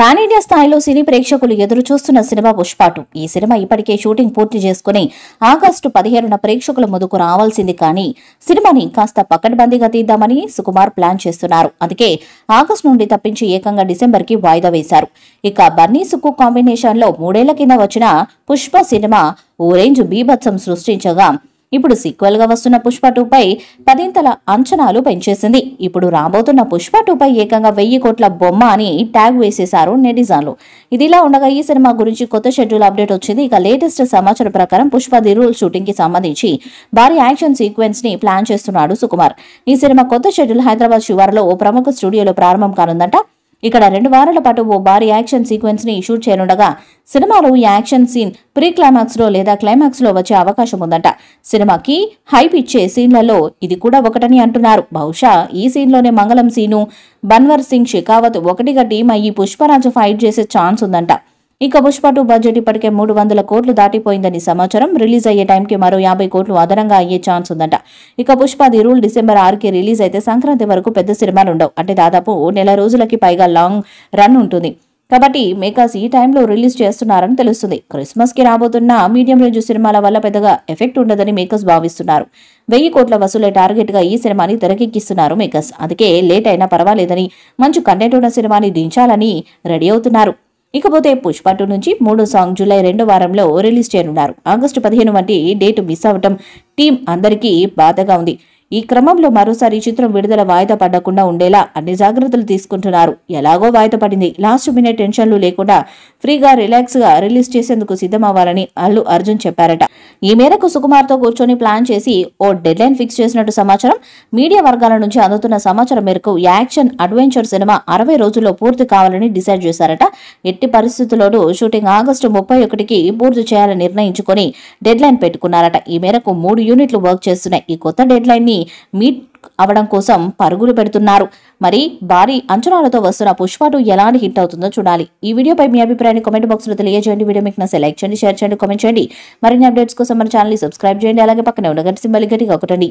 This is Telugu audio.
పాన్ ఇండియా స్థాయిలో సినీ ప్రేక్షకులు ఎదురు చూస్తున్న సినిమా పుష్ప 2. ఈ సినిమా ఇప్పటికే షూటింగ్ పూర్తి చేసుకుని ఆగస్టు 15న ప్రేక్షకుల ముందుకు రావాల్సింది. కానీ సినిమాని కాస్త పకడ్బందీగా తీద్దామని సుకుమార్ ప్లాన్ చేస్తున్నారు. అందుకే ఆగస్టు నుండి తప్పించి ఏకంగా డిసెంబర్కి వాయిదా వేశారు. ఇక బన్నీ సుక్కు కాంబినేషన్లో 3 ఏళ్ల కింద వచ్చిన పుష్ప సినిమా ఓ రేంజ్ బీభత్సం సృష్టించగా ఇప్పుడు సీక్వెల్ గా వస్తున్న పుష్ప 2పై 10ంతల అంచనాలు పెంచేసింది. ఇప్పుడు రాబోతున్న పుష్ప 2పై ఏకంగా 1000 కోట్ల బొమ్మ అని ట్యాగ్ వేసేశారు నెటిజన్లు. ఇదిలా ఉండగా ఈ సినిమా గురించి కొత్త షెడ్యూల్ అప్డేట్ వచ్చింది. ఇక లేటెస్ట్ సమాచారం ప్రకారం పుష్ప ది రూల్ షూటింగ్ కి సంబంధించి భారీ యాక్షన్ సీక్వెన్స్ ని ప్లాన్ చేస్తున్నాడు సుకుమార్. ఈ సినిమా కొత్త షెడ్యూల్ హైదరాబాద్ శివారులో ఓ ప్రముఖ స్టూడియోలో ప్రారంభం కానుందంట. ఇక్కడ 2 వారాల పాటు ఓ భారీ యాక్షన్ సీక్వెన్స్ ని షూట్ చేయనుండగా సినిమాలో ఈ యాక్షన్ సీన్ ప్రీ క్లైమాక్స్ లో లేదా క్లైమాక్స్ లో వచ్చే అవకాశం ఉందంట. సినిమాకి హైప్ ఇచ్చే సీన్లలో ఇది కూడా ఒకటని అంటున్నారు. బహుశా ఈ సీన్లోనే మంగళం సీను, బన్వర్ సింగ్ షెకావత్ ఒకటిగా టీం అయ్యి పుష్పరాజు ఫైట్ చేసే ఛాన్స్ ఉందంట. ఇక పుష్ప 2 బడ్జెట్ ఇప్పటికే 300 కోట్లు దాటిపోయిందని సమాచారం. రిలీజ్ అయ్యే టైంకి మరో 50 కోట్లు అదనంగా అయ్యే ఛాన్స్ ఉందంట. ఇక పుష్ప ది రూల్ డిసెంబర్ 6కి రిలీజ్ అయితే సంక్రాంతి వరకు పెద్ద సినిమాలు ఉండవు. అంటే దాదాపు నెల రోజులకి పైగా లాంగ్ రన్ ఉంటుంది. కాబట్టి మేకర్స్ ఈ టైంలో రిలీజ్ చేస్తున్నారని తెలుస్తుంది. క్రిస్మస్ కి రాబోతున్న మీడియం రేంజ్ సినిమాల వల్ల పెద్దగా ఎఫెక్ట్ ఉండదని మేకర్స్ భావిస్తున్నారు. 1000 కోట్ల వసూలే టార్గెట్ గా ఈ సినిమాని తెరకెక్కిస్తున్నారు మేకర్స్. అందుకే లేట్ అయినా పర్వాలేదని, మంచి కంటెంట్ ఉన్న సినిమాని దించాలని రెడీ అవుతున్నారు. ఇకపోతే పుష్ప 2 నుంచి 3 సాంగ్ జూలై 2వ వారంలో రిలీజ్ చేయనున్నారు. ఆగస్టు 15 వంటి డేటు మిస్ అవ్వటం టీం అందరికీ బాధగా ఉంది. ఈ క్రమంలో మరోసారి ఈ చిత్రం విడుదల వాయిదా పడకుండా ఉండేలా అన్ని జాగ్రత్తలు తీసుకుంటున్నారు. ఎలాగో వాయిదా పడింది, లాస్ట్ మినిట్ టెన్షన్లు లేకుండా ఫ్రీగా రిలాక్స్ గా రిలీజ్ చేసేందుకు సిద్ధమవ్వాలని అల్లు అర్జున్ చెప్పారట. ఈ మేరకు సుకుమార్ తో కూర్చొని ప్లాన్ చేసి ఓ డెడ్ లైన్ ఫిక్స్ చేసినట్టు సమాచారం. మీడియా వర్గాల నుంచి అందుతున్న సమాచారం మేరకు యాక్షన్ అడ్వెంచర్ సినిమా 60 రోజుల్లో పూర్తి కావాలని డిసైడ్ చేశారట. ఎట్టి పరిస్థితుల్లోనూ షూటింగ్ ఆగస్టు 31కి పూర్తి చేయాలని నిర్ణయించుకొని డెడ్ లైన్ పెట్టుకున్నారట. ఈ మేరకు 3 యూనిట్లు వర్క్ చేస్తున్నాయి. ఈ కొత్త డెడ్ లైన్ ని మీట్ అవడం కోసం పరుగులు పెడుతున్నారు. మరి భారీ అంచనాలతో వస్తున్న పుష్ప 2 ఎలాంటి హిట్ అవుతుందో చూడాలి. ఈ వీడియోపై మీ అభిప్రాయాన్ని కామెంట్ బాక్స్ లో తెలియజేయండి. వీడియో మీకు నచ్చితే లైక్ చేయండి, షేర్ చేయండి, కామెంట్ చేయండి. మరిన్ని అప్డేట్స్ కోసం మన ఛానల్ ని సబ్స్క్రైబ్ చేయండి. అలాగే పక్కనే ఉన్న గంట సింబల్ గట్టిగా కొట్టండి.